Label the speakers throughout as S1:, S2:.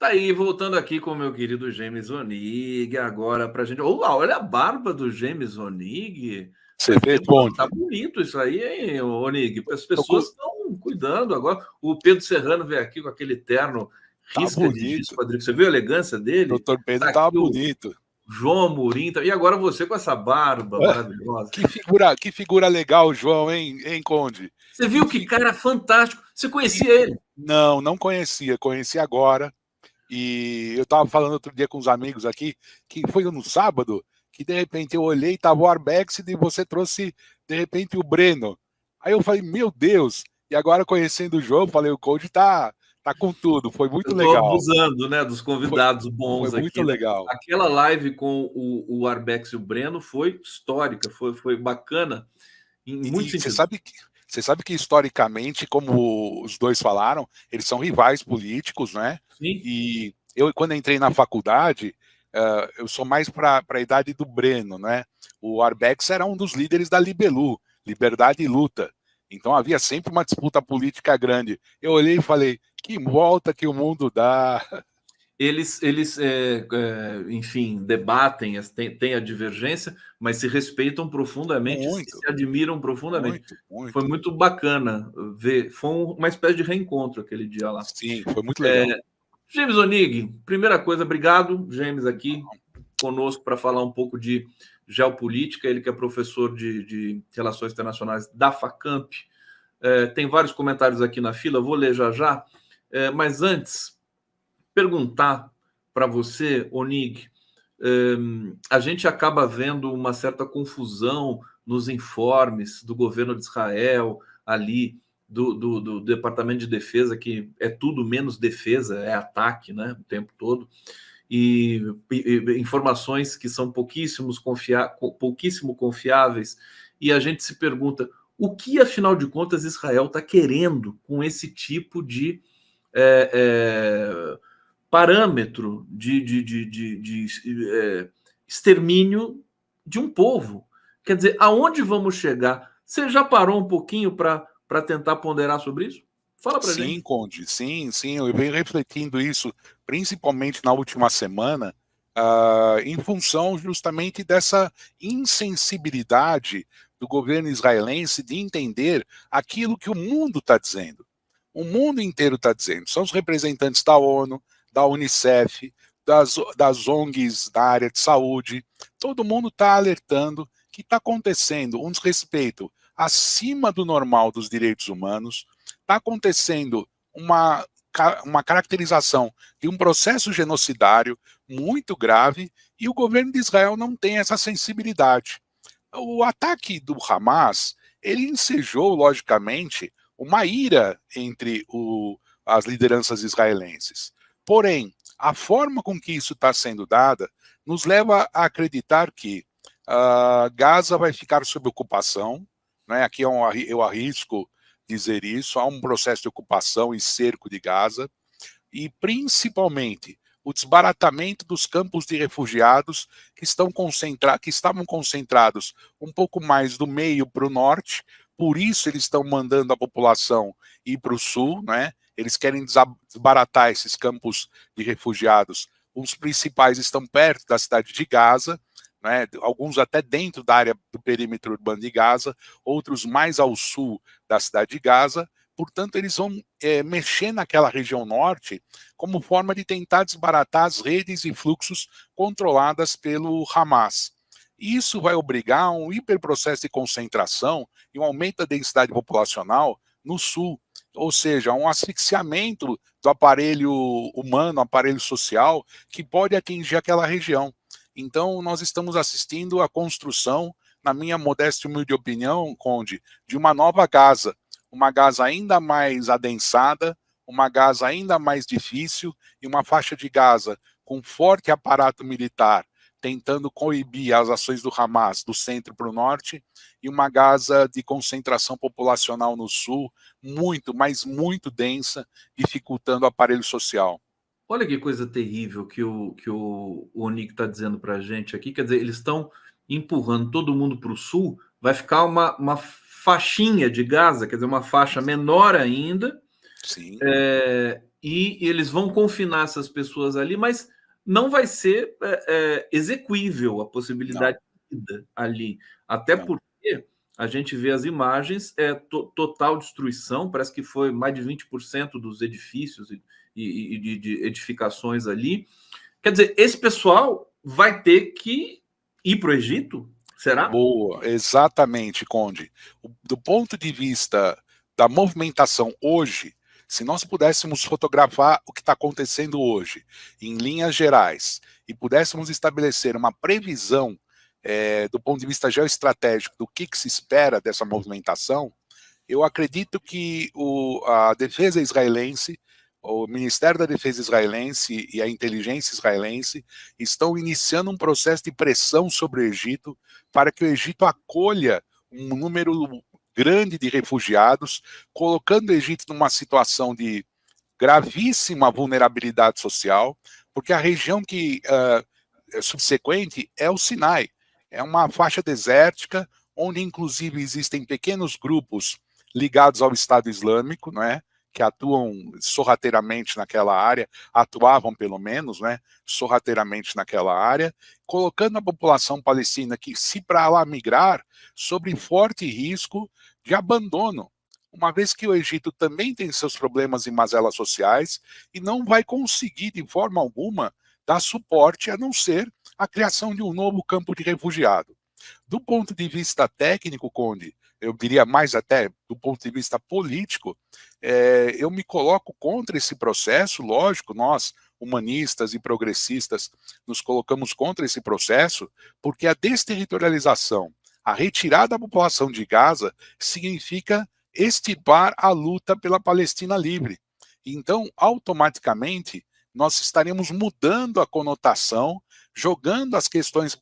S1: Tá aí, voltando aqui com o meu querido James Onig, agora pra gente. Olha a barba do James Onig.
S2: Você vê,
S1: Tá
S2: Conde?
S1: bonito isso aí, hein, Onig? As pessoas
S2: Tô
S1: estão cuidando agora. O Pedro Serrano veio aqui com aquele terno
S2: Tá
S1: risca de giz
S2: bonito.
S1: quadriculado. Você viu a elegância dele?
S2: Doutor
S1: Tá
S2: Pedro tava
S1: aqui o
S2: bonito.
S1: João Amorim. E agora você com essa barba maravilhosa.
S2: Que figura legal, João, hein, Conde?
S1: Você viu que cara fantástico. Você conhecia ele?
S2: Não conhecia. Conheci agora. E eu tava falando outro dia com os amigos aqui, que foi no sábado, que de repente eu olhei e tava o Arbex e você trouxe, de repente, o Breno. Aí eu falei, meu Deus! E agora, conhecendo o João, falei, o Conde tá com tudo. Foi muito
S1: Eu estou
S2: legal.
S1: abusando, né, dos convidados
S2: Foi
S1: bons
S2: muito
S1: aqui, né?
S2: legal.
S1: Aquela live com o Arbex e o Breno foi histórica, foi bacana em muitos
S2: E
S1: sentidos.
S2: você sabe que historicamente, como os dois falaram, eles são rivais políticos, né?
S1: Sim,
S2: E eu, quando entrei na faculdade, eu sou mais para a idade do Breno, né? O Arbex era um dos líderes da Libelu, Liberdade e Luta. Então havia sempre uma disputa política grande. Eu olhei e falei, que volta que o mundo dá.
S1: eles enfim, debatem, têm a divergência, mas se respeitam profundamente e
S2: Muito,
S1: se admiram profundamente.
S2: muito,
S1: Foi
S2: muito.
S1: muito bacana ver, foi uma espécie de reencontro aquele dia lá.
S2: Sim, foi muito legal.
S1: James Onig, primeira coisa, obrigado, James, aqui conosco para falar um pouco de geopolítica, ele que é professor de Relações Internacionais da FACAMP. Tem vários comentários aqui na fila, vou ler já já, mas antes, perguntar para você, Onig, a gente acaba vendo uma certa confusão nos informes do governo de Israel, ali, do Departamento de Defesa, que é tudo menos defesa, é ataque, né, o tempo todo, e informações que são pouquíssimo confiáveis, e a gente se pergunta o que, afinal de contas, Israel está querendo com esse tipo de é, é, parâmetro de extermínio de um povo. Quer dizer, aonde vamos chegar? Você já parou um pouquinho para tentar ponderar sobre isso? Fala para
S2: Sim,
S1: gente.
S2: Conde, sim, eu venho refletindo isso, principalmente na última semana, em função justamente dessa insensibilidade do governo israelense de entender aquilo que o mundo está dizendo. O mundo inteiro está dizendo. São os representantes da ONU, da Unicef, das ONGs da área de saúde. Todo mundo está alertando que está acontecendo um desrespeito acima do normal dos direitos humanos, está acontecendo uma caracterização de um processo genocidário muito grave e o governo de Israel não tem essa sensibilidade. O ataque do Hamas, ele ensejou, logicamente, uma ira entre as lideranças israelenses. Porém, a forma com que isso está sendo dada nos leva a acreditar que Gaza vai ficar sob ocupação, né? Aqui eu arrisco dizer isso, há um processo de ocupação e cerco de Gaza, e principalmente o desbaratamento dos campos de refugiados que estavam concentrados um pouco mais do meio para o norte, por isso eles estão mandando a população ir para o sul, né? Eles querem desbaratar esses campos de refugiados. Os principais estão perto da cidade de Gaza, né? Alguns até dentro da área do perímetro urbano de Gaza, outros mais ao sul da cidade de Gaza. Portanto, eles vão mexer naquela região norte como forma de tentar desbaratar as redes e fluxos controladas pelo Hamas. Isso vai obrigar a um hiperprocesso de concentração e um aumento da densidade populacional no sul, ou seja, um asfixiamento do aparelho humano, aparelho social, que pode atingir aquela região. Então, nós estamos assistindo à construção, na minha modesta e humilde opinião, Conde, de uma nova Gaza, uma Gaza ainda mais adensada, uma Gaza ainda mais difícil e uma faixa de Gaza com forte aparato militar tentando coibir as ações do Hamas do centro para o norte e uma Gaza de concentração populacional no sul muito, mas muito densa, dificultando o aparelho social.
S1: Olha que coisa terrível que o Onig está dizendo para a gente aqui. Quer dizer, eles estão empurrando todo mundo para o sul, vai ficar uma faixinha de Gaza, quer dizer, uma faixa menor ainda,
S2: Sim.
S1: e eles vão confinar essas pessoas ali, mas não vai ser exequível a possibilidade de vida ali. Até porque a gente vê as imagens, total destruição, parece que foi mais de 20% dos edifícios e de edificações ali. Quer dizer, esse pessoal vai ter que ir para o Egito? Será?
S2: Boa, exatamente, Conde. Do ponto de vista da movimentação hoje, se nós pudéssemos fotografar o que está acontecendo hoje, em linhas gerais, e pudéssemos estabelecer uma previsão do ponto de vista geoestratégico do que se espera dessa movimentação, eu acredito que a defesa israelense, o Ministério da Defesa israelense e a inteligência israelense estão iniciando um processo de pressão sobre o Egito para que o Egito acolha um número grande de refugiados, colocando o Egito numa situação de gravíssima vulnerabilidade social, porque a região que subsequente é o Sinai. É uma faixa desértica, onde inclusive existem pequenos grupos ligados ao Estado Islâmico, não é? Que atuam sorrateiramente naquela área, atuavam pelo menos, né, sorrateiramente naquela área, colocando a população palestina que, se para lá migrar, sob forte risco de abandono, uma vez que o Egito também tem seus problemas e mazelas sociais e não vai conseguir de forma alguma dar suporte a não ser a criação de um novo campo de refugiado. Do ponto de vista técnico, Conde, eu diria mais até do ponto de vista político, eu me coloco contra esse processo, lógico, nós, humanistas e progressistas, nos colocamos contra esse processo, porque a desterritorialização, a retirada da população de Gaza, significa extirpar a luta pela Palestina livre. Então, automaticamente, nós estaremos mudando a conotação, jogando as questões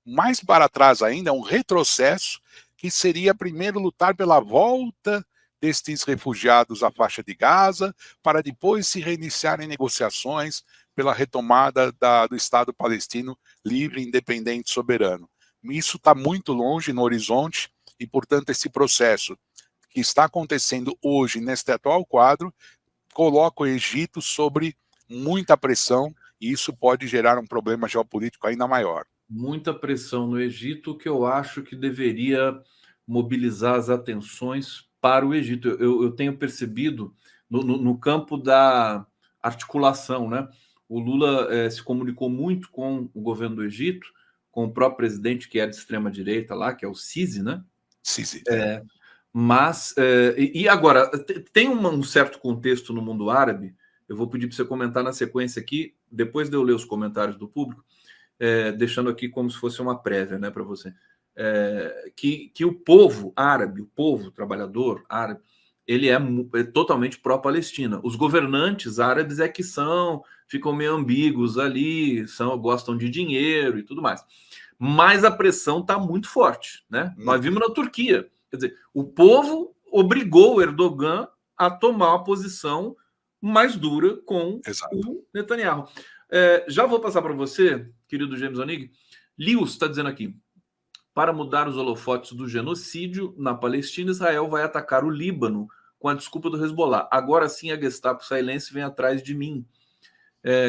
S2: mais para trás ainda, um retrocesso, que seria primeiro lutar pela volta destes refugiados à faixa de Gaza, para depois se reiniciarem negociações pela retomada do Estado palestino livre, independente e soberano. Isso está muito longe no horizonte e, portanto, esse processo que está acontecendo hoje, neste atual quadro, coloca o Egito sobre muita pressão e isso pode gerar um problema geopolítico ainda maior.
S1: Muita pressão no Egito, que eu acho que deveria mobilizar as atenções para o Egito. Eu tenho percebido no campo da articulação, né? O Lula se comunicou muito com o governo do Egito, com o próprio presidente, que é de extrema-direita lá, que é o Sisi, né?
S2: Sisi.
S1: Mas, e agora, tem um certo contexto no mundo árabe, eu vou pedir para você comentar na sequência aqui, depois de eu ler os comentários do público, deixando aqui como se fosse uma prévia, né, para você, que o povo árabe, o povo trabalhador árabe, ele é totalmente pró-Palestina. Os governantes árabes que ficam meio ambíguos ali, gostam de dinheiro e tudo mais. Mas a pressão está muito forte, né? Nós vimos na Turquia. Quer dizer, o povo obrigou o Erdogan a tomar uma posição mais dura com o Netanyahu. Já vou passar para você, querido James Onig. Lius está dizendo aqui: para mudar os holofotes do genocídio na Palestina, Israel vai atacar o Líbano com a desculpa do Hezbollah. Agora sim a Gestapo israelense vem atrás de mim.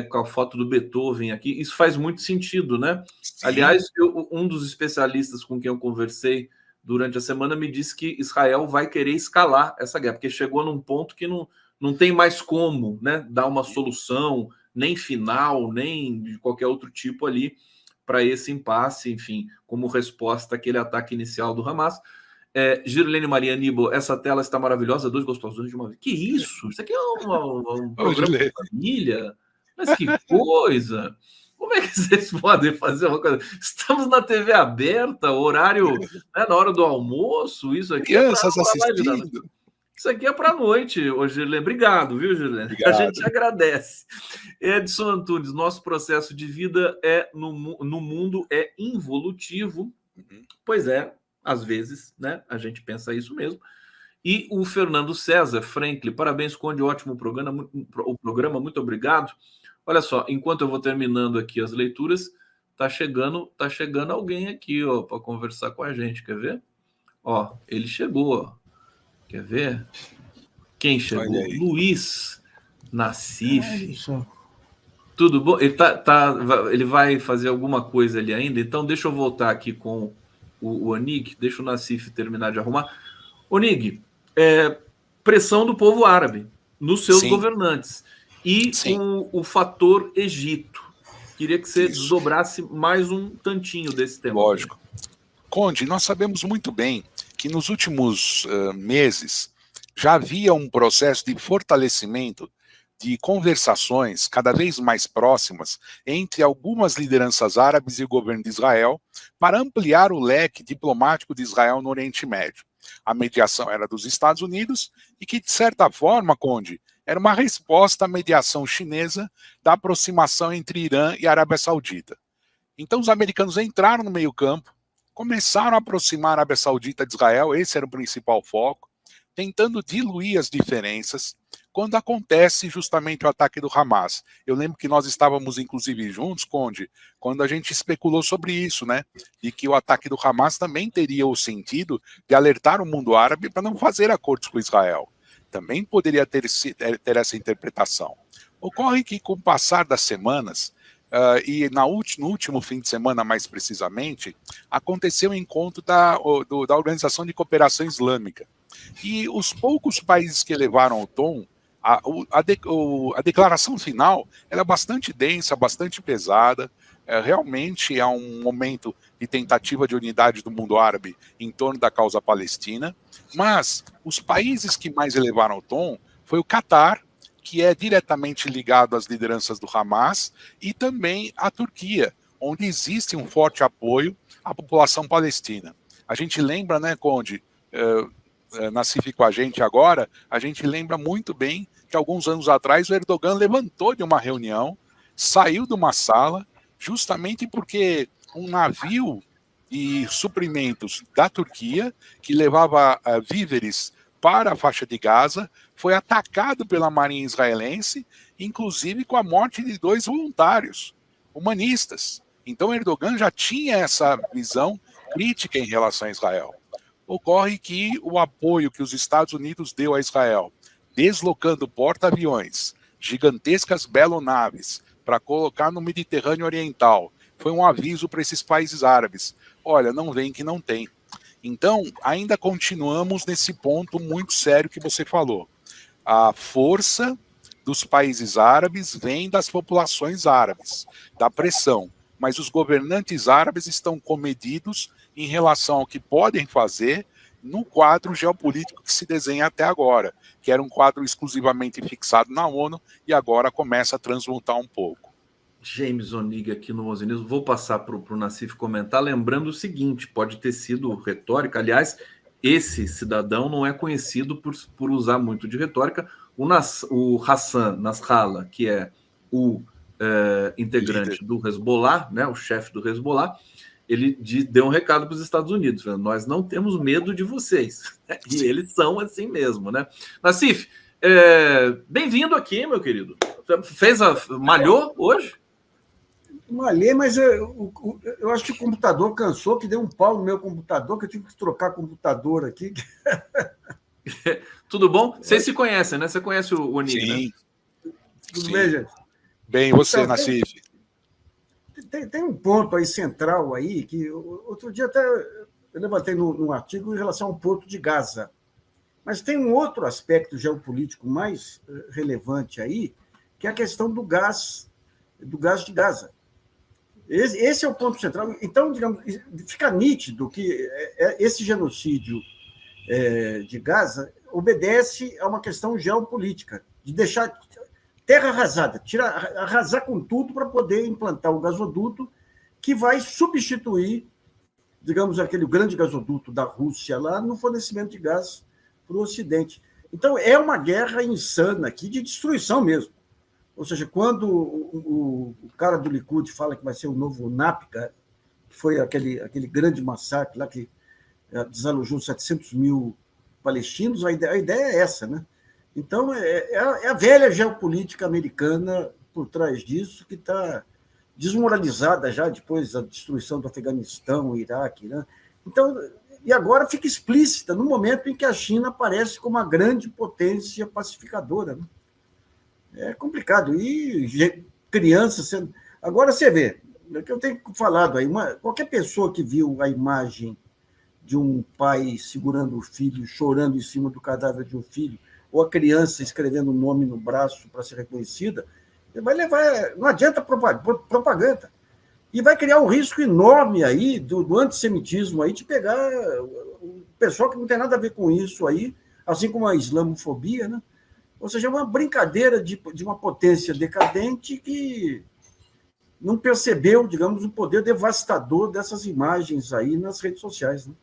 S1: Com a foto do Beethoven aqui. Isso faz muito sentido, né? Sim. Aliás, um dos especialistas com quem eu conversei durante a semana me disse que Israel vai querer escalar essa guerra, porque chegou num ponto que não tem mais como, né, dar uma solução, nem final, nem de qualquer outro tipo ali, para esse impasse, enfim, como resposta àquele ataque inicial do Hamas. Girlene Maria Nibo, essa tela está maravilhosa, 2 gostosos de uma vez. Que isso? Isso aqui é um programa de família? Mas que coisa! Como é que vocês podem fazer uma coisa? Estamos na TV aberta, horário, né, na hora do almoço, isso aqui
S2: crianças assistindo.
S1: Isso aqui é para a noite, Girlene. Obrigado, viu, Girlene? A gente agradece. Edson Antunes, nosso processo de vida no mundo é involutivo. Pois é, às vezes, né? A gente pensa isso mesmo. E o Fernando César, Franklin, parabéns, Conde, ótimo programa, muito obrigado. Olha só, enquanto eu vou terminando aqui as leituras, tá chegando alguém aqui, ó, para conversar com a gente, quer ver? Ó, ele chegou, ó. Quer ver? Quem chegou? Luiz Nassif. Tudo bom? Ele vai fazer alguma coisa ali ainda, então deixa eu voltar aqui com o Onig, deixa o Nassif terminar de arrumar. Onig, pressão do povo árabe nos seus governantes e o fator Egito. Queria que você desdobrasse mais um tantinho desse tema.
S2: Lógico. Conde, nós sabemos muito bem que nos últimos meses já havia um processo de fortalecimento de conversações cada vez mais próximas entre algumas lideranças árabes e o governo de Israel para ampliar o leque diplomático de Israel no Oriente Médio. A mediação era dos Estados Unidos e que, de certa forma, Conde, era uma resposta à mediação chinesa da aproximação entre Irã e Arábia Saudita. Então os americanos entraram no meio-campo, começaram a aproximar a Arábia Saudita de Israel, esse era o principal foco, tentando diluir as diferenças, quando acontece justamente o ataque do Hamas. Eu lembro que nós estávamos, inclusive, juntos, Conde, quando a gente especulou sobre isso, né? E que o ataque do Hamas também teria o sentido de alertar o mundo árabe para não fazer acordos com Israel. Também poderia ter essa interpretação. Ocorre que, com o passar das semanas, e no último fim de semana, mais precisamente, aconteceu o encontro da Organização de Cooperação Islâmica. E os poucos países que elevaram o tom, a declaração final era bastante densa, bastante pesada. Realmente é um momento de tentativa de unidade do mundo árabe em torno da causa palestina. Mas os países que mais elevaram o tom foi o Catar, que é diretamente ligado às lideranças do Hamas, e também a Turquia, onde existe um forte apoio à população palestina. A gente lembra, né, Conde, Nassif com a gente agora, a gente lembra muito bem que alguns anos atrás o Erdogan levantou de uma reunião, saiu de uma sala, justamente porque um navio de suprimentos da Turquia, que levava víveres para a faixa de Gaza, foi atacado pela marinha israelense, inclusive com a morte de 2 voluntários humanistas. Então Erdogan já tinha essa visão crítica em relação a Israel. Ocorre que o apoio que os Estados Unidos deu a Israel, deslocando porta-aviões, gigantescas belonaves, para colocar no Mediterrâneo Oriental, foi um aviso para esses países árabes. Olha, não vem que não tem. Então, ainda continuamos nesse ponto muito sério que você falou. A força dos países árabes vem das populações árabes, da pressão. Mas os governantes árabes estão comedidos em relação ao que podem fazer no quadro geopolítico que se desenha até agora, que era um quadro exclusivamente fixado na ONU e agora começa a transmutar um pouco.
S1: James Onig aqui no Onze News. Vou passar para o Nassif comentar, lembrando o seguinte, pode ter sido retórica, aliás, esse cidadão não é conhecido por usar muito de retórica. O Hassan Nasrallah, que é o integrante do Hezbollah, né, o chefe do Hezbollah, ele deu um recado para os Estados Unidos, falando, nós não temos medo de vocês. E eles são assim mesmo, né? Nassif, bem-vindo aqui, meu querido. Malhou hoje?
S3: Malhei, mas eu acho que o computador cansou, que deu um pau no meu computador, que eu tive que trocar computador aqui.
S1: Tudo bom? Vocês se conhecem, né? Você conhece o Onig,
S2: Sim.
S1: né?
S3: Tudo bem, gente?
S2: Bem, você, então, Nassif?
S3: Tem um ponto aí central aí, que outro dia até eu levantei num artigo em relação ao Porto de Gaza. Mas tem um outro aspecto geopolítico mais relevante aí, que é a questão do gás de Gaza. Esse é o ponto central. Então, digamos, fica nítido que esse genocídio de Gaza obedece a uma questão geopolítica, de deixar terra arrasada, arrasar com tudo para poder implantar o gasoduto que vai substituir, digamos, aquele grande gasoduto da Rússia lá no fornecimento de gás para o Ocidente. Então, é uma guerra insana aqui de destruição mesmo. Ou seja, quando o cara do Likud fala que vai ser o novo NAPCA, que foi aquele grande massacre lá que desalojou 700 mil palestinos, a ideia é essa, né? Então, é a velha geopolítica americana por trás disso, que está desmoralizada já depois da destruição do Afeganistão, Iraque, né? Então, e agora fica explícita no momento em que a China aparece como uma grande potência pacificadora, né? É complicado. E crianças sendo... Agora você vê, é que eu tenho falado aí, qualquer pessoa que viu a imagem de um pai segurando o filho, chorando em cima do cadáver de um filho, ou a criança escrevendo o nome no braço para ser reconhecida, vai levar... Não adianta propaganda. E vai criar um risco enorme aí do antissemitismo aí, de pegar o pessoal que não tem nada a ver com isso aí, assim como a islamofobia, né? Ou seja, é uma brincadeira de uma potência decadente que não percebeu, digamos, o poder devastador dessas imagens aí nas redes sociais, né?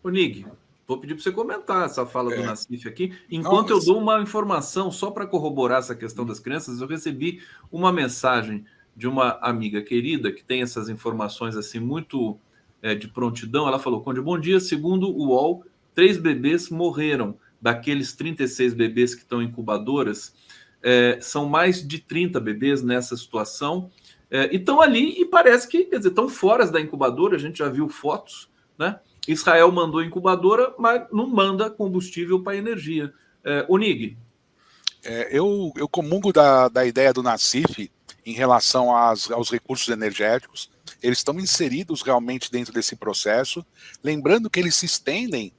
S1: Ô, Nig, vou pedir para você comentar essa fala do Nassif aqui. Enquanto eu dou uma informação, só para corroborar essa questão das crianças, eu recebi uma mensagem de uma amiga querida que tem essas informações assim muito de prontidão. Ela falou: Conde, bom dia. Segundo o UOL, 3 bebês morreram. Daqueles 36 bebês que estão em incubadoras, são mais de 30 bebês nessa situação, e estão ali e parece que, quer dizer, estão fora da incubadora. A gente já viu fotos, né? Israel mandou incubadora, mas não manda combustível para energia. Onig.
S2: Eu comungo da ideia do Nassif em relação aos recursos energéticos. Eles estão inseridos realmente dentro desse processo. Lembrando que eles se estendem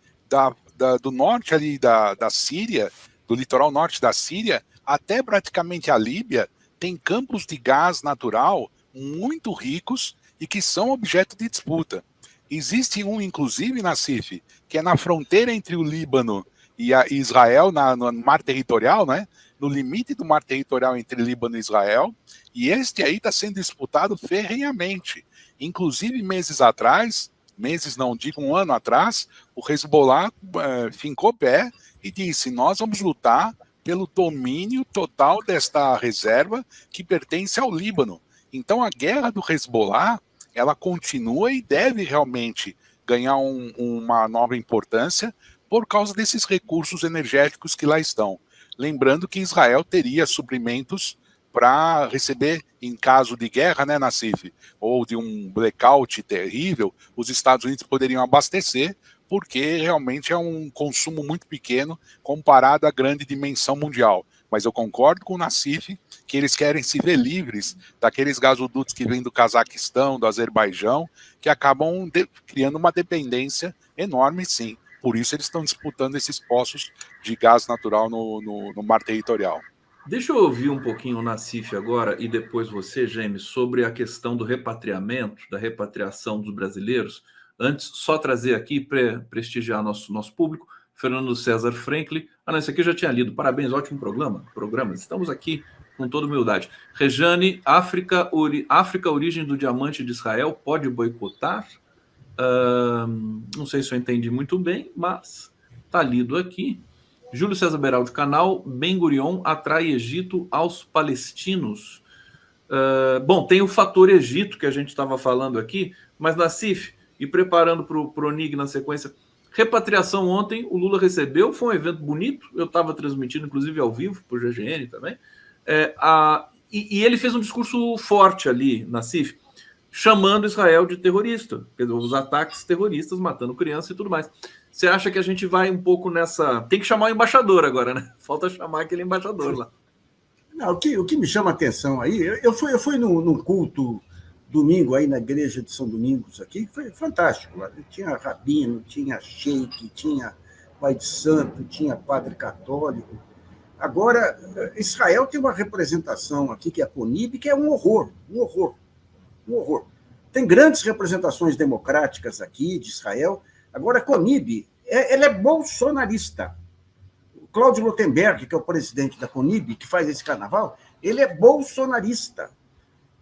S2: do norte ali da Síria, do litoral norte da Síria, até praticamente a Líbia. Tem campos de gás natural muito ricos e que são objeto de disputa. Existe um, inclusive, Nassif, que é na fronteira entre o Líbano e Israel, no mar territorial, né? No limite do mar territorial entre Líbano e Israel, e este aí está sendo disputado ferrenhamente. Inclusive, meses atrás, digo um ano atrás, o Hezbollah fincou pé e disse: nós vamos lutar pelo domínio total desta reserva que pertence ao Líbano. Então, a guerra do Hezbollah, ela continua e deve realmente ganhar uma nova importância por causa desses recursos energéticos que lá estão. Lembrando que Israel teria suprimentos para receber, em caso de guerra, né, Nassif, ou de um blackout terrível, os Estados Unidos poderiam abastecer, porque realmente é um consumo muito pequeno comparado à grande dimensão mundial. Mas eu concordo com o Nassif que eles querem se ver livres daqueles gasodutos que vêm do Cazaquistão, do Azerbaijão, que acabam criando uma dependência enorme, sim. Por isso eles estão disputando esses poços de gás natural no mar territorial.
S1: Deixa eu ouvir um pouquinho o Nassif agora e depois você, James, sobre a questão do repatriamento, da repatriação dos brasileiros. Antes, só trazer aqui para prestigiar nosso público, Fernando César Franklin. Não, esse aqui eu já tinha lido. Parabéns, ótimo programa. Estamos aqui com toda humildade. Rejane, África, origem do diamante de Israel, pode boicotar? Não sei se eu entendi muito bem, mas está lido aqui. Júlio César Beraldi, canal Ben Gurion atrai Egito aos palestinos. Bom, tem o fator Egito que a gente estava falando aqui, mas Nassif, e preparando para o Onig na sequência, repatriação ontem, o Lula recebeu, foi um evento bonito, eu estava transmitindo, inclusive ao vivo, por GGN também, e ele fez um discurso forte ali, Nassif, chamando Israel de terrorista, quer dizer, os ataques terroristas, matando crianças e tudo mais. Você acha que a gente vai um pouco nessa... Tem que chamar o embaixador agora, né? Falta chamar aquele embaixador lá.
S3: Não, o que me chama a atenção aí, eu fui num culto domingo aí na igreja de São Domingos aqui, que foi fantástico. Lá tinha rabino, tinha sheik, tinha pai de santo, tinha padre católico. Agora, Israel tem uma representação aqui, que é a CONIB, que é um horror. Tem grandes representações democráticas aqui de Israel. Agora, a CONIB, ela é bolsonarista. O Cláudio Lotenberg, que é o presidente da CONIB, que faz esse carnaval, ele é bolsonarista.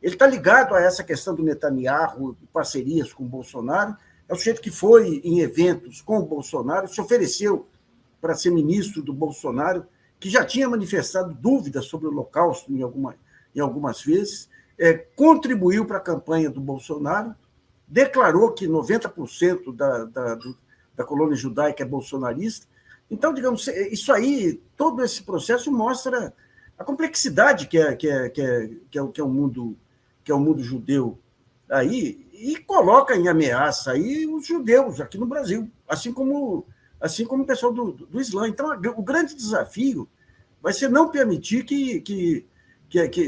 S3: Ele está ligado a essa questão do Netanyahu, parcerias com o Bolsonaro. É o sujeito que foi em eventos com o Bolsonaro, se ofereceu para ser ministro do Bolsonaro, que já tinha manifestado dúvidas sobre o Holocausto em algumas vezes, contribuiu para a campanha do Bolsonaro, declarou que 90% da colônia judaica é bolsonarista. Então, digamos, isso aí, todo esse processo mostra a complexidade que é o mundo judeu aí, e coloca em ameaça aí os judeus aqui no Brasil, assim como o pessoal do Islã. Então, o grande desafio vai ser não permitir que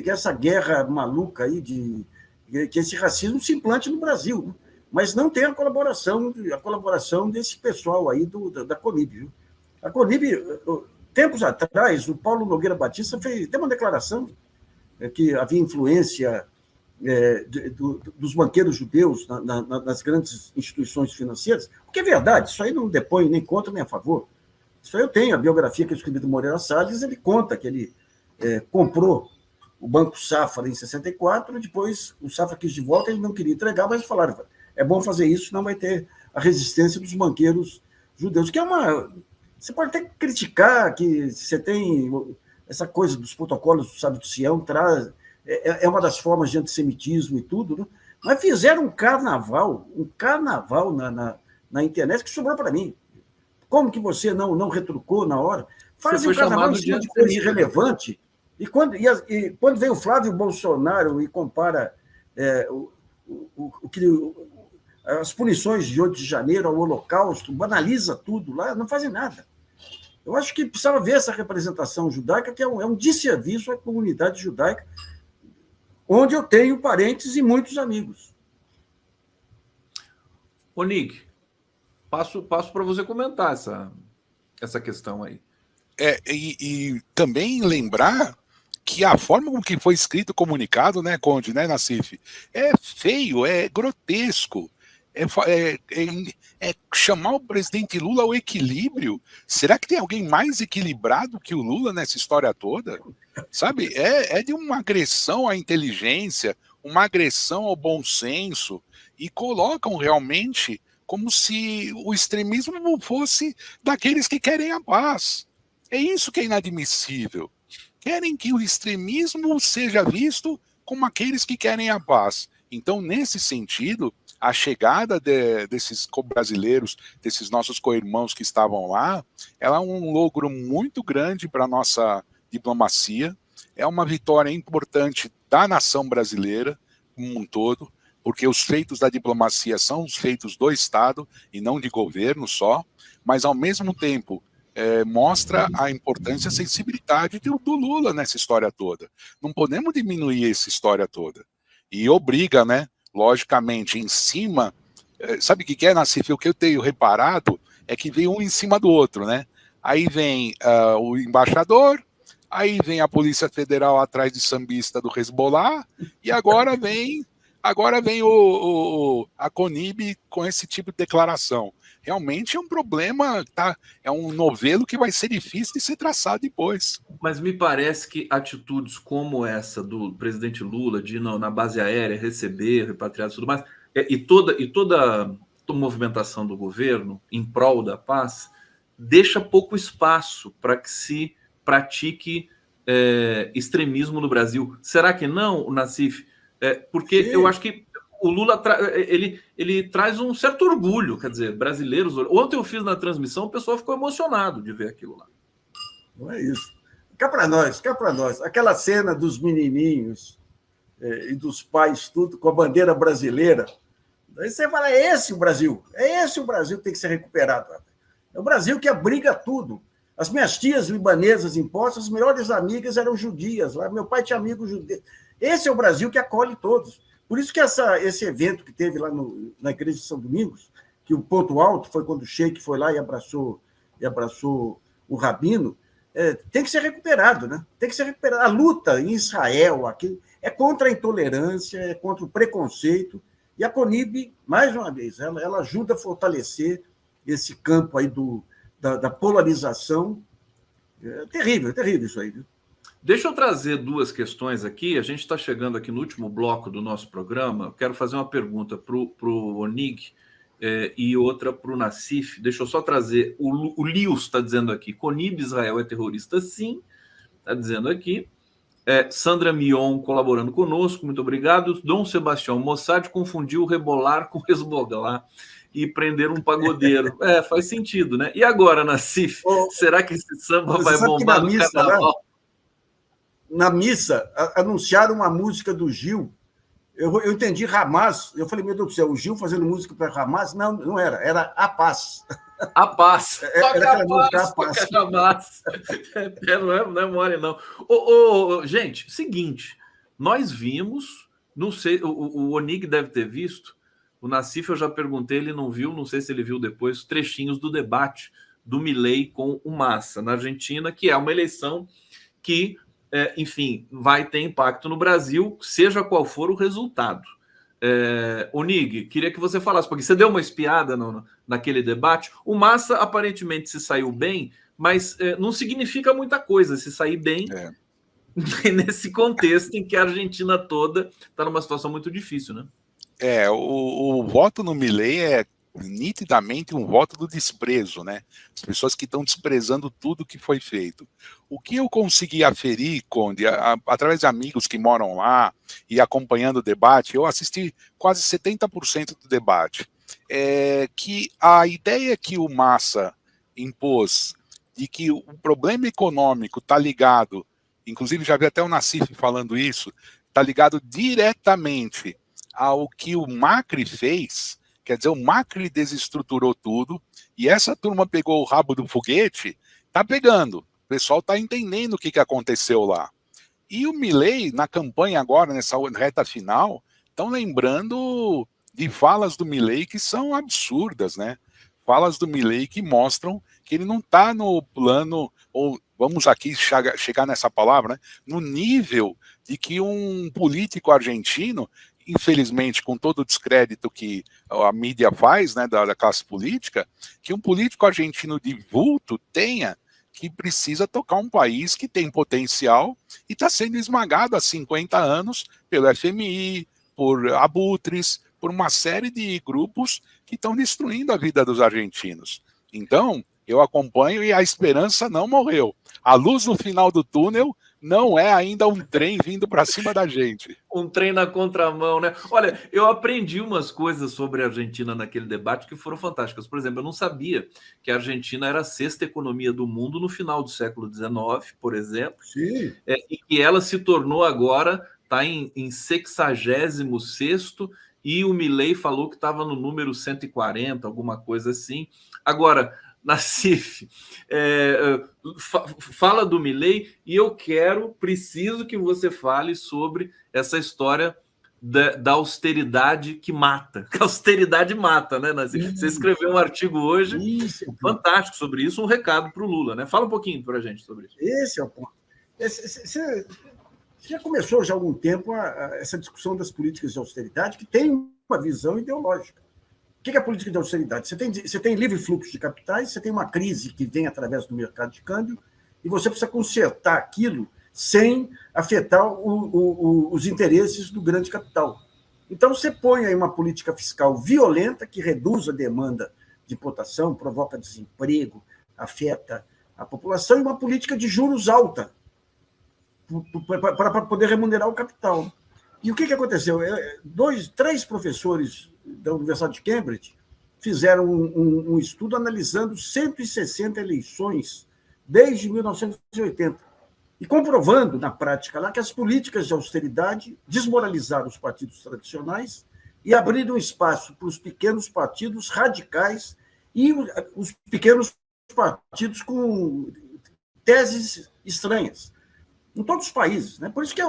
S3: essa guerra maluca aí, que esse racismo se implante no Brasil, né? Mas não tem a colaboração desse pessoal aí da Conib. Viu? A Conib, tempos atrás, o Paulo Nogueira Batista fez uma declaração que havia influência dos banqueiros judeus nas grandes instituições financeiras, o que é verdade, isso aí não depõe nem contra nem a favor. Isso aí eu tenho, a biografia que eu escrevi do Moreira Salles, ele conta que ele comprou o Banco Safra em 64, depois o Safra quis de volta, ele não queria entregar, mas falaram, é bom fazer isso, senão vai ter a resistência dos banqueiros judeus, que é uma... Você pode até criticar que você tem essa coisa dos protocolos do Sábio de Sião, é uma das formas de antissemitismo e tudo, né? Mas fizeram um carnaval na internet que sobrou para mim. Como que você não retrucou na hora? Fazem um carnaval em cima de coisa irrelevante. E quando vem o Flávio Bolsonaro e compara as punições de 8 de janeiro ao Holocausto, banaliza tudo lá, não fazem nada. Eu acho que precisava ver essa representação judaica, que é um desserviço à comunidade judaica, onde eu tenho parentes e muitos amigos.
S1: Ô, Nick, passo para você comentar essa questão aí.
S2: E também lembrar que a forma com que foi escrito o comunicado, né, Conde, né, Nassif, é feio, é grotesco. Chamar o presidente Lula ao equilíbrio. Será que tem alguém mais equilibrado que o Lula nessa história toda? Sabe, é de uma agressão à inteligência, uma agressão ao bom senso, e colocam realmente como se o extremismo fosse daqueles que querem a paz. É isso que é inadmissível. Querem que o extremismo seja visto como aqueles que querem a paz. Então, nesse sentido, a chegada desses brasileiros, desses nossos co-irmãos que estavam lá, ela é um logro muito grande para a nossa diplomacia, é uma vitória importante da nação brasileira como um todo, porque os feitos da diplomacia são os feitos do Estado e não de governo só, mas ao mesmo tempo mostra a importância e a sensibilidade do Lula nessa história toda. Não podemos diminuir essa história toda. E obriga, né, logicamente, em cima... Sabe o que é, Nassif? O que eu tenho reparado é que vem um em cima do outro, né? Aí vem o embaixador, aí vem a Polícia Federal atrás de sambista do Hezbollah, e agora vem a Conib com esse tipo de declaração. Realmente é um problema, tá? É um novelo que vai ser difícil de ser traçado depois.
S1: Mas me parece que atitudes como essa do presidente Lula de ir na base aérea receber repatriados e tudo mais, e toda movimentação do governo em prol da paz deixa pouco espaço para que se pratique extremismo no Brasil. Será que não, Nassif? Porque sim, eu acho que o Lula ele traz um certo orgulho, quer dizer, brasileiros... Ontem eu fiz na transmissão, o pessoal ficou emocionado de ver aquilo lá.
S3: Não é isso. Cá para nós. Aquela cena dos menininhos e dos pais, tudo com a bandeira brasileira. Aí você fala, é esse o Brasil que tem que ser recuperado. É o Brasil que abriga tudo. As minhas tias libanesas impostas, as melhores amigas eram judias. Lá. Meu pai tinha amigos judeus. Esse é o Brasil que acolhe todos. Por isso que esse evento que teve lá na Igreja de São Domingos, que o ponto alto foi quando o Sheik foi lá e abraçou o Rabino, tem que ser recuperado, né? Tem que ser recuperado. A luta em Israel aqui é contra a intolerância, é contra o preconceito, e a Conib, mais uma vez, ela ajuda a fortalecer esse campo aí da polarização. É terrível isso aí, viu?
S1: Deixa eu trazer duas questões aqui. A gente está chegando aqui no último bloco do nosso programa. Eu quero fazer uma pergunta para o Onig e outra para o Nassif. Deixa eu só trazer. O Lius está dizendo aqui: Conib Israel é terrorista, sim. Está dizendo aqui. Sandra Mion colaborando conosco, muito obrigado. Dom Sebastião, Mossad confundiu rebolar com Hezbollah e prender um pagodeiro. Faz sentido, né? E agora, Nassif, será que esse samba vai bombar no carnaval?
S3: Na missa, anunciaram uma música do Gil. Eu entendi Hamas. Eu falei, meu Deus do céu, o Gil fazendo música para Hamas? Não era a paz.
S1: A paz. Toca a paz,
S3: a paz.
S1: toca a massa. Não é mole, não. Gente, seguinte, nós vimos, não sei, o Onig deve ter visto, o Nassif eu já perguntei, ele não viu, não sei se ele viu depois, trechinhos do debate do Milei com o Massa na Argentina, que é uma eleição que, enfim, vai ter impacto no Brasil, seja qual for o resultado. Onig, queria que você falasse, porque você deu uma espiada naquele debate. O Massa aparentemente se saiu bem, mas não significa muita coisa se sair bem nesse contexto em que a Argentina toda está numa situação muito difícil, né?
S2: O voto no Milei é nitidamente um voto do desprezo, né? As pessoas que estão desprezando tudo que foi feito. O que eu consegui aferir, Conde, através de amigos que moram lá e acompanhando o debate, eu assisti quase 70% do debate, que a ideia que o Massa impôs de que o problema econômico está ligado, inclusive já vi até o Nassif falando isso, está ligado diretamente ao que o Macri fez. Quer dizer, o Macri desestruturou tudo e essa turma pegou o rabo do foguete, tá pegando. O pessoal tá entendendo o que aconteceu lá. E o Milei, na campanha agora, nessa reta final, estão lembrando de falas do Milei que são absurdas, né? Falas do Milei que mostram que ele não está no plano, ou vamos aqui chegar nessa palavra, né? No nível de que um político argentino, infelizmente, com todo o descrédito que a mídia faz, né, da classe política, que um político argentino de vulto tenha, que precisa tocar um país que tem potencial e está sendo esmagado há 50 anos pelo FMI, por abutres, por uma série de grupos que estão destruindo a vida dos argentinos. Então, eu acompanho e a esperança não morreu. A luz no final do túnel não é ainda um trem vindo para cima da gente.
S1: Um trem na contramão, né? Olha, eu aprendi umas coisas sobre a Argentina naquele debate que foram fantásticas. Por exemplo, eu não sabia que a Argentina era a 6ª economia do mundo no final do século XIX, por exemplo.
S3: Sim.
S1: E que ela se tornou agora, está em 66º, e o Milei falou que estava no número 140, alguma coisa assim. Agora, Nassif, fala do Milei e eu preciso que você fale sobre essa história da austeridade que mata. A austeridade mata, né, Nassif? Você escreveu um artigo hoje fantástico sobre isso, um recado para o Lula, né? Fala um pouquinho para a gente sobre isso.
S3: Esse é o ponto. Você já começou já há algum tempo essa discussão das políticas de austeridade, que tem uma visão ideológica. O que é a política de austeridade? Você tem livre fluxo de capitais, você tem uma crise que vem através do mercado de câmbio, e você precisa consertar aquilo sem afetar os interesses do grande capital. Então, você põe aí uma política fiscal violenta que reduz a demanda de importação, provoca desemprego, afeta a população, e uma política de juros alta para poder remunerar o capital. E o que aconteceu? 3 professores da Universidade de Cambridge fizeram um estudo analisando 160 eleições desde 1980 e comprovando, na prática, lá que as políticas de austeridade desmoralizaram os partidos tradicionais e abriram espaço para os pequenos partidos radicais e os pequenos partidos com teses estranhas, em todos os países, né? Por isso que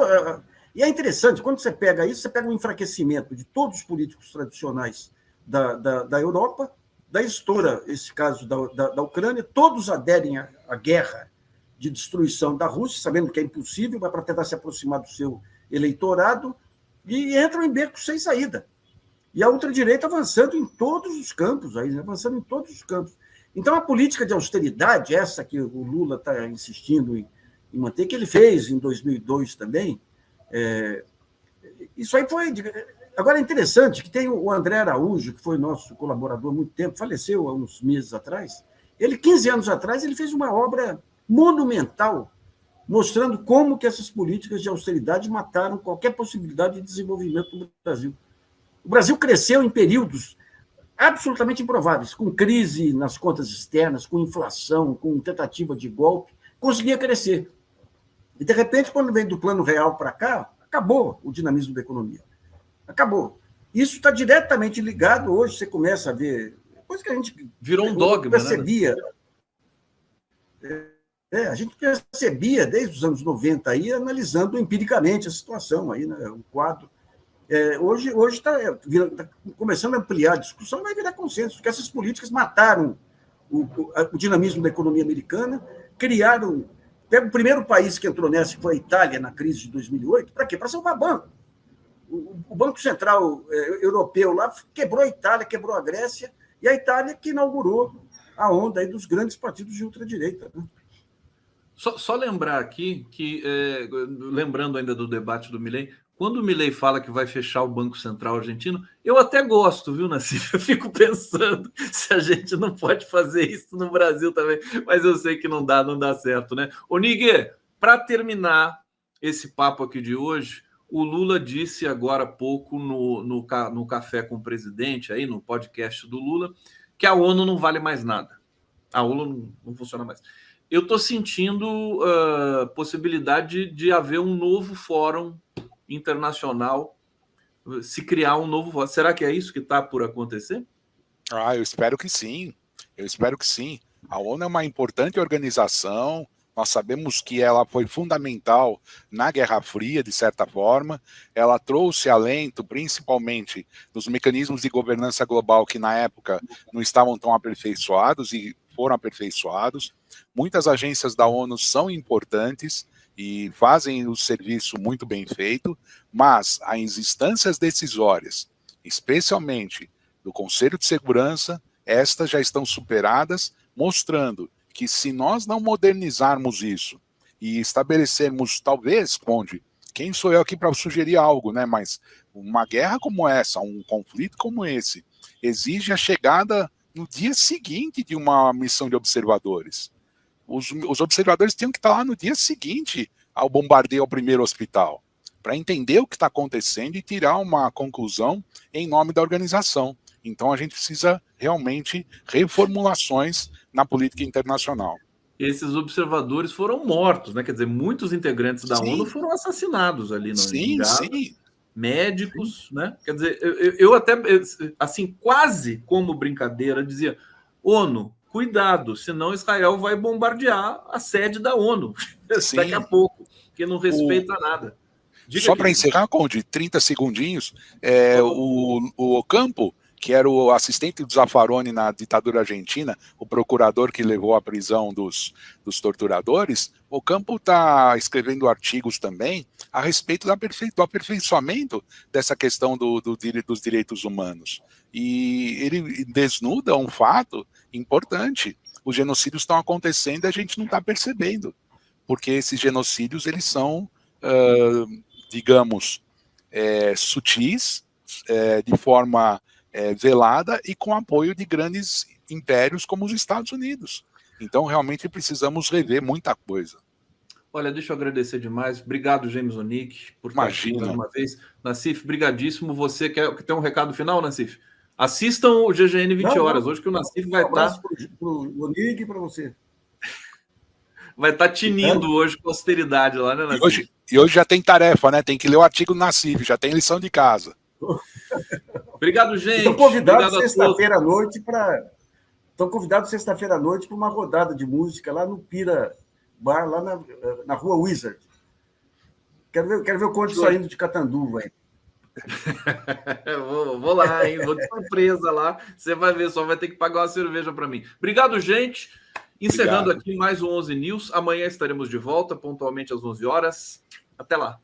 S3: e é interessante, quando você pega isso, você pega o enfraquecimento de todos os políticos tradicionais da Europa, daí estoura esse caso da Ucrânia, todos aderem à guerra de destruição da Rússia, sabendo que é impossível, mas para tentar se aproximar do seu eleitorado, e entram em becos sem saída. E a ultradireita avançando em todos os campos, avançando em todos os campos. Então, a política de austeridade, essa que o Lula está insistindo em manter, que ele fez em 2002 também, isso aí foi... Agora, é interessante que tem o André Araújo, que foi nosso colaborador há muito tempo, faleceu há uns meses atrás. Ele, 15 anos atrás, ele fez uma obra monumental mostrando como que essas políticas de austeridade mataram qualquer possibilidade de desenvolvimento do Brasil. O Brasil cresceu em períodos absolutamente improváveis, com crise nas contas externas, com inflação, com tentativa de golpe, conseguia crescer. E, de repente, quando vem do Plano Real para cá, acabou o dinamismo da economia. Acabou. Isso está diretamente ligado, hoje você começa a ver coisa que a gente
S1: virou um dogma,
S3: percebia. Né? A gente percebia desde os anos 90 aí, analisando empiricamente a situação aí, né? O quadro. Hoje está começando a ampliar a discussão, vai virar consenso, porque essas políticas mataram o dinamismo da economia americana, criaram. Pega o primeiro país que entrou nessa, que foi a Itália, na crise de 2008, para quê? Para salvar banco. O Banco Central Europeu lá quebrou a Itália, quebrou a Grécia, e a Itália que inaugurou a onda aí dos grandes partidos de ultradireita. Né?
S1: Só lembrar aqui que, lembrando ainda do debate do Milei, quando o Milei fala que vai fechar o Banco Central argentino, eu até gosto, viu, Nassif? Eu fico pensando se a gente não pode fazer isso no Brasil também, mas eu sei que não dá certo, né? Ô, Niguê, para terminar esse papo aqui de hoje, o Lula disse agora há pouco no Café com o Presidente, aí no podcast do Lula, que a ONU não vale mais nada. A ONU não funciona mais. Eu estou sentindo possibilidade de haver um novo fórum internacional, se criar um novo fórum. Será que é isso que está por acontecer?
S2: Eu espero que sim. Eu espero que sim. A ONU é uma importante organização. Nós sabemos que ela foi fundamental na Guerra Fria, de certa forma. Ela trouxe alento, principalmente, dos mecanismos de governança global que, na época, não estavam tão aperfeiçoados e foram aperfeiçoados. Muitas agências da ONU são importantes e fazem o serviço muito bem feito, mas as instâncias decisórias, especialmente do Conselho de Segurança, estas já estão superadas, mostrando que se nós não modernizarmos isso e estabelecermos, talvez, Conde, quem sou eu aqui para sugerir algo, né? Mas uma guerra como essa, um conflito como esse, exige a chegada no dia seguinte de uma missão de observadores. Os observadores tinham que estar lá no dia seguinte ao bombardeio ao primeiro hospital, para entender o que está acontecendo e tirar uma conclusão em nome da organização. Então a gente precisa realmente reformulações na política internacional.
S1: Esses observadores foram mortos, né? Quer dizer, muitos integrantes da ONU foram assassinados ali no Gaza. Médicos, né? Quer dizer, eu até, assim, quase como brincadeira, dizia: ONU, cuidado, senão Israel vai bombardear a sede da ONU daqui a pouco, que não respeita nada.
S2: Só para encerrar, Conde, 30 segundinhos, o Ocampo, que era o assistente do Zaffaroni na ditadura argentina, o procurador que levou à prisão dos torturadores, o Ocampo está escrevendo artigos também a respeito do aperfeiçoamento dessa questão dos direitos humanos. E ele desnuda um fato importante. Os genocídios estão acontecendo e a gente não está percebendo, porque esses genocídios eles são, digamos, sutis, de forma velada e com apoio de grandes impérios como os Estados Unidos. Então, realmente, precisamos rever muita coisa.
S1: Olha, deixa eu agradecer demais. Obrigado, James Onick, por estar aqui mais uma vez. Nassif, brigadíssimo. Você quer ter um recado final, Nassif? Assistam o GGN 20 horas, hoje que o Nassif vai estar...
S3: para o Onick e para você.
S1: Vai estar tinindo hoje com austeridade lá, né, Nassif?
S2: E hoje já tem tarefa, né? Tem que ler o artigo do Nassif, já tem lição de casa.
S1: Obrigado, gente.
S3: Estão convidados sexta-feira à noite para... Estão convidados sexta-feira à noite para uma rodada de música lá no Pira Bar, lá na Rua Wizard. Quero ver o Conde saindo de Catanduva aí.
S1: Vou lá, hein? Vou de surpresa lá. Você vai ver, só vai ter que pagar uma cerveja para mim. Obrigado, gente. Encerrando aqui mais um 11 News. Amanhã estaremos de volta, pontualmente às 11 horas. Até lá.